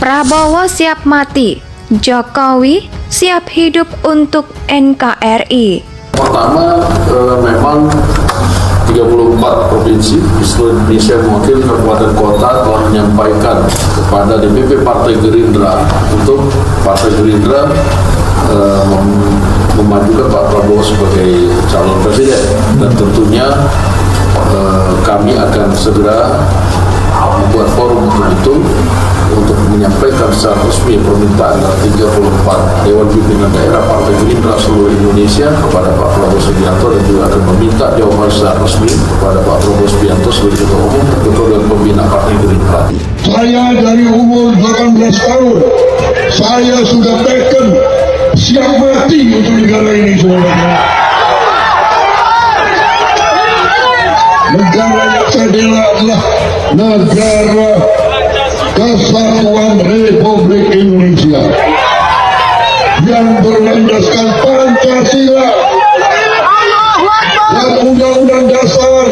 Prabowo siap mati, Jokowi siap hidup untuk NKRI. Pertama, memang 34 provinsi di seluruh Indonesia mewakili kabupaten kota telah menyampaikan kepada DPP Partai Gerindra untuk Partai Gerindra memajukan Pak Prabowo sebagai calon presiden, dan tentunya kami akan segera membuat forum untuk menyampaikan secara resmi permintaan 34 Dewan Pimpinan Daerah Partai Gerindra seluruh Indonesia kepada Pak Prabowo Subianto, dan juga akan meminta jawaban secara resmi kepada Pak Prabowo Subianto sebagai Ketua Umum dan Ketua Dewan Pembina Partai Gerindra. Saya dari umur 18 tahun, saya sudah teken siap mati untuk negara ini, saudara. Negara yang saya bela adalah negara Kesatuan Republik Indonesia yang berlandaskan Pancasila dan Undang-Undang Dasar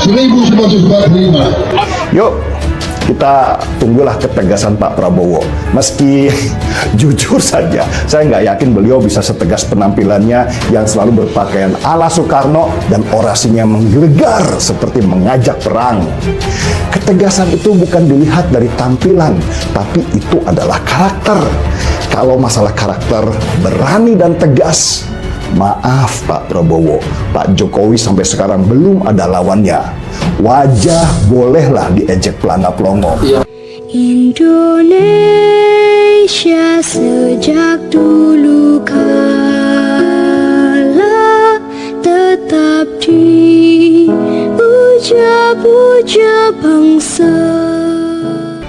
1945. Yuk, kita tunggulah ketegasan Pak Prabowo. Meski jujur saja, saya nggak yakin beliau bisa setegas penampilannya yang selalu berpakaian ala Soekarno dan orasinya menggelegar seperti mengajak perang. Ketegasan itu bukan dilihat dari tampilan, tapi itu adalah karakter. Kalau masalah karakter, berani dan tegas. Maaf Pak Prabowo, Pak Jokowi sampai sekarang belum ada lawannya. Wajah bolehlah diejek pelana pelongo. Indonesia sejak dulu kala tetap dipuja-puja bangsa.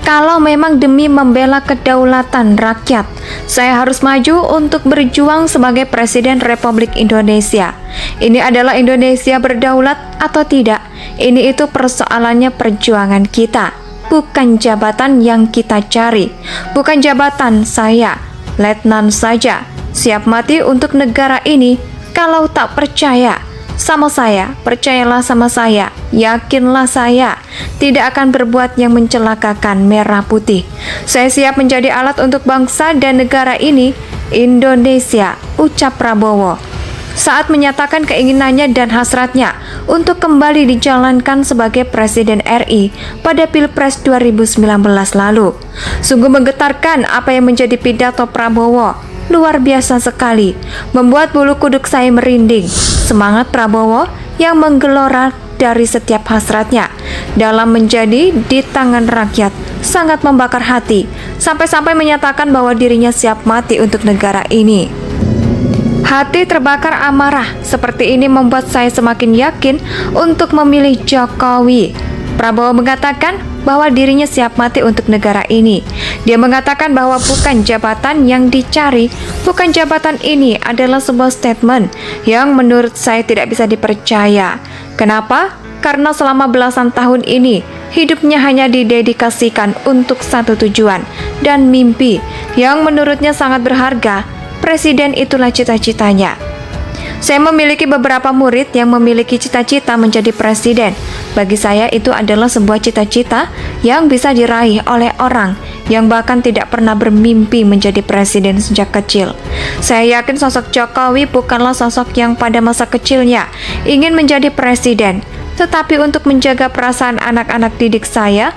Kalau memang demi membela kedaulatan rakyat, saya harus maju untuk berjuang sebagai Presiden Republik Indonesia. Ini adalah Indonesia berdaulat atau tidak? Ini itu persoalannya perjuangan kita, bukan jabatan yang kita cari. Bukan jabatan saya, letnan saja, siap mati untuk negara ini. Kalau tak percaya sama saya, percayalah sama saya, yakinlah saya tidak akan berbuat yang mencelakakan merah putih. Saya siap menjadi alat untuk bangsa dan negara ini, Indonesia, ucap Prabowo saat menyatakan keinginannya dan hasratnya untuk kembali dijalankan sebagai Presiden RI pada Pilpres 2019 lalu. Sungguh menggetarkan apa yang menjadi pidato Prabowo. Luar biasa sekali, membuat bulu kuduk saya merinding. Semangat Prabowo yang menggelora dari setiap hasratnya dalam menjadi di tangan rakyat sangat membakar hati, sampai-sampai menyatakan bahwa dirinya siap mati untuk negara ini. Hati terbakar amarah seperti ini membuat saya semakin yakin untuk memilih Jokowi. Prabowo mengatakan bahwa dirinya siap mati untuk negara ini. Dia mengatakan bahwa bukan jabatan yang dicari, bukan jabatan ini adalah sebuah statement yang menurut saya tidak bisa dipercaya. Kenapa? Karena selama belasan tahun ini, hidupnya hanya didedikasikan untuk satu tujuan dan mimpi yang menurutnya sangat berharga. Presiden itulah cita-citanya. Saya memiliki beberapa murid yang memiliki cita-cita menjadi presiden. Bagi saya itu adalah sebuah cita-cita yang bisa diraih oleh orang yang bahkan tidak pernah bermimpi menjadi presiden sejak kecil. Saya yakin sosok Jokowi bukanlah sosok yang pada masa kecilnya ingin menjadi presiden. Tetapi untuk menjaga perasaan anak-anak didik saya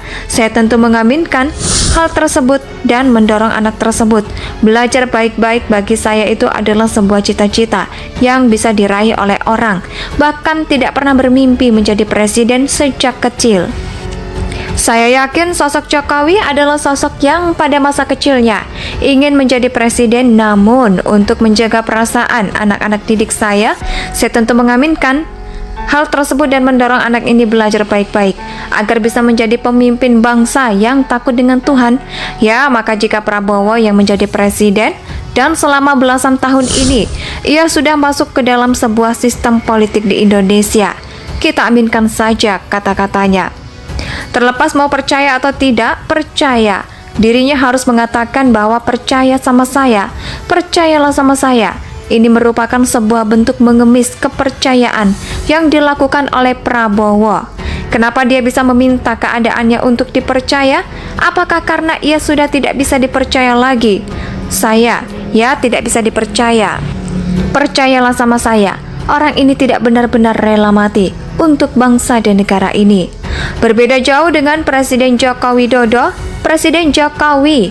tentu mengaminkan hal tersebut dan mendorong anak tersebut belajar baik-baik. Bagi saya itu adalah sebuah cita-cita yang bisa diraih oleh orang, bahkan tidak pernah bermimpi menjadi presiden sejak kecil. Saya yakin sosok Jokowi adalah sosok yang pada masa kecilnya ingin menjadi presiden, namun untuk menjaga perasaan anak-anak didik saya tentu mengaminkan hal tersebut dan mendorong anak ini belajar baik-baik agar bisa menjadi pemimpin bangsa yang takut dengan Tuhan. Ya, maka jika Prabowo yang menjadi presiden dan selama belasan tahun ini ia sudah masuk ke dalam sebuah sistem politik di Indonesia, kita aminkan saja kata-katanya. Terlepas mau percaya atau tidak percaya, dirinya harus mengatakan bahwa percaya sama saya, percayalah sama saya. Ini merupakan sebuah bentuk mengemis kepercayaan yang dilakukan oleh Prabowo. Kenapa dia bisa meminta keadaannya untuk dipercaya? Apakah karena ia sudah tidak bisa dipercaya lagi? Saya, ya tidak bisa dipercaya. Percayalah sama saya, orang ini tidak benar-benar rela mati untuk bangsa dan negara ini. Berbeda jauh dengan Presiden Joko Widodo. Presiden Jokowi,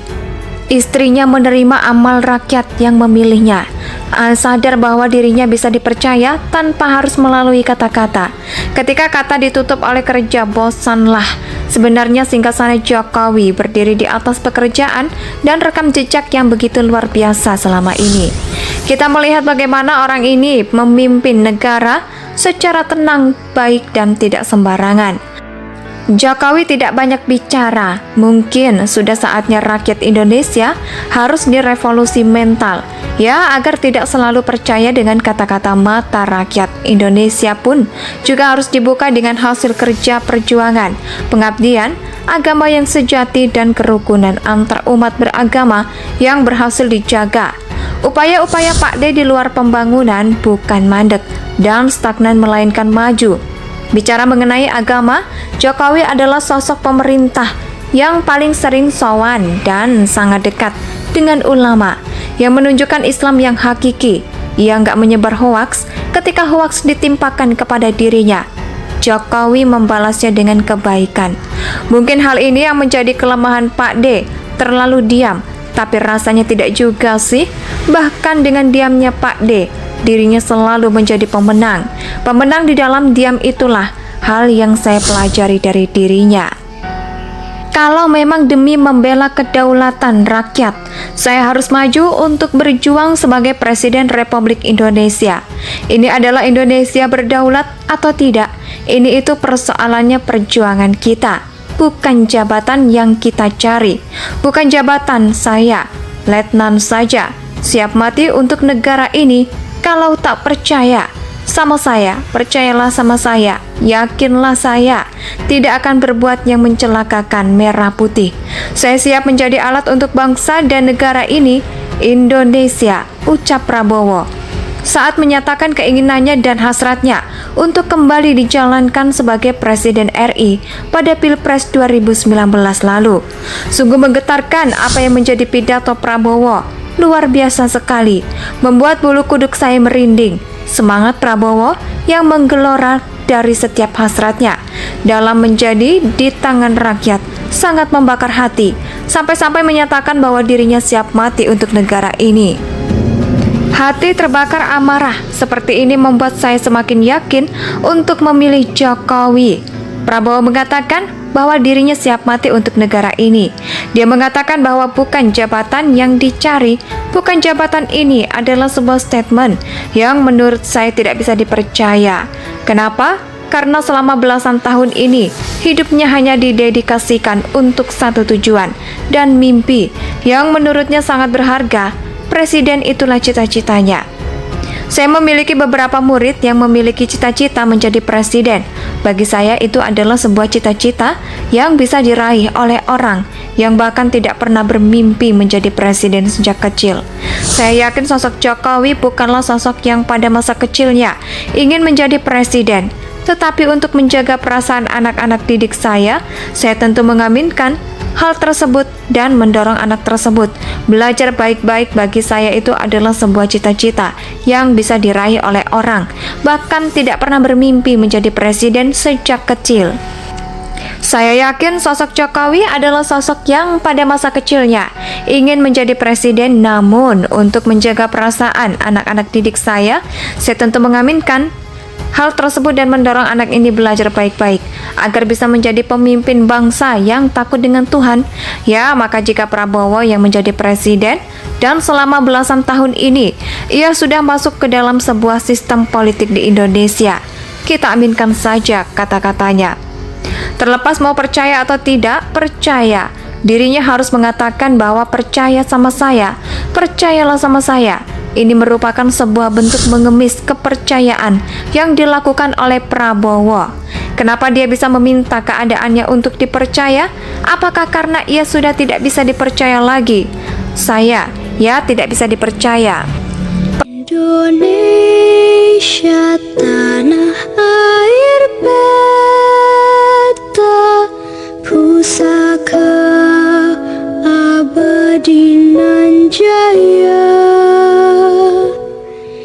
istrinya menerima amal rakyat yang memilihnya. Sadar bahwa dirinya bisa dipercaya tanpa harus melalui kata-kata. Ketika kata ditutup oleh kerja, bosanlah. Sebenarnya singkatnya Jokowi berdiri di atas pekerjaan dan rekam jejak yang begitu luar biasa selama ini. Kita melihat bagaimana orang ini memimpin negara secara tenang, baik dan tidak sembarangan. Jokowi tidak banyak bicara. Mungkin sudah saatnya rakyat Indonesia harus direvolusi mental, ya, agar tidak selalu percaya dengan kata-kata mata rakyat. Indonesia pun juga harus dibuka dengan hasil kerja perjuangan, pengabdian, agama yang sejati dan kerukunan antar umat beragama yang berhasil dijaga. Upaya-upaya Pak D di luar pembangunan bukan mandek dan stagnan, melainkan maju. Bicara mengenai agama, Jokowi adalah sosok pemerintah yang paling sering sowan dan sangat dekat dengan ulama, yang menunjukkan Islam yang hakiki. Ia nggak menyebar hoaks ketika hoaks ditimpakan kepada dirinya. Jokowi membalasnya dengan kebaikan. Mungkin hal ini yang menjadi kelemahan Pak D, terlalu diam, tapi rasanya tidak juga sih. Bahkan dengan diamnya Pak D, dirinya selalu menjadi pemenang. Pemenang di dalam diam itulah hal yang saya pelajari dari dirinya. Kalau memang demi membela kedaulatan rakyat, saya harus maju untuk berjuang sebagai Presiden Republik Indonesia. Ini adalah Indonesia berdaulat atau tidak. Ini itu persoalannya perjuangan kita, bukan jabatan yang kita cari. Bukan jabatan saya, letnan saja, siap mati untuk negara ini. Kalau tak percaya sama saya, percayalah sama saya, yakinlah saya tidak akan berbuat yang mencelakakan merah putih. Saya siap menjadi alat untuk bangsa dan negara ini, Indonesia, ucap Prabowo saat menyatakan keinginannya dan hasratnya untuk kembali dijalankan sebagai Presiden RI pada Pilpres 2019 lalu. Sungguh menggetarkan apa yang menjadi pidato Prabowo. Luar biasa sekali, membuat bulu kuduk saya merinding. Semangat Prabowo yang menggelora dari setiap hasratnya dalam menjadi di tangan rakyat sangat membakar hati, sampai-sampai menyatakan bahwa dirinya siap mati untuk negara ini. Hati terbakar amarah seperti ini membuat saya semakin yakin untuk memilih Jokowi. Prabowo mengatakan bahwa dirinya siap mati untuk negara ini. Dia mengatakan bahwa bukan jabatan yang dicari, bukan jabatan ini adalah sebuah statement yang menurut saya tidak bisa dipercaya. Kenapa? Karena selama belasan tahun ini, hidupnya hanya didedikasikan untuk satu tujuan dan mimpi yang menurutnya sangat berharga. Presiden itulah cita-citanya. Saya memiliki beberapa murid yang memiliki cita-cita menjadi presiden. Bagi saya itu adalah sebuah cita-cita yang bisa diraih oleh orang yang bahkan tidak pernah bermimpi menjadi presiden sejak kecil. Saya yakin sosok Jokowi bukanlah sosok yang pada masa kecilnya ingin menjadi presiden. Tetapi untuk menjaga perasaan anak-anak didik saya tentu mengaminkan hal tersebut dan mendorong anak tersebut belajar baik-baik. Bagi saya itu adalah sebuah cita-cita yang bisa diraih oleh orang bahkan tidak pernah bermimpi menjadi presiden sejak kecil. Saya yakin sosok Jokowi adalah sosok yang pada masa kecilnya ingin menjadi presiden, namun untuk menjaga perasaan anak-anak didik saya tentu mengaminkan hal tersebut dan mendorong anak ini belajar baik-baik agar bisa menjadi pemimpin bangsa yang takut dengan Tuhan. Ya, maka jika Prabowo yang menjadi presiden dan selama belasan tahun ini ia sudah masuk ke dalam sebuah sistem politik di Indonesia, kita aminkan saja kata-katanya. Terlepas mau percaya atau tidak percaya, dirinya harus mengatakan bahwa percaya sama saya, percayalah sama saya. Ini merupakan sebuah bentuk mengemis kepercayaan yang dilakukan oleh Prabowo. Kenapa dia bisa meminta keadaannya untuk dipercaya? Apakah karena ia sudah tidak bisa dipercaya lagi? Saya, ya tidak bisa dipercaya. Indonesia tanah air pusaka abadi nan jaya.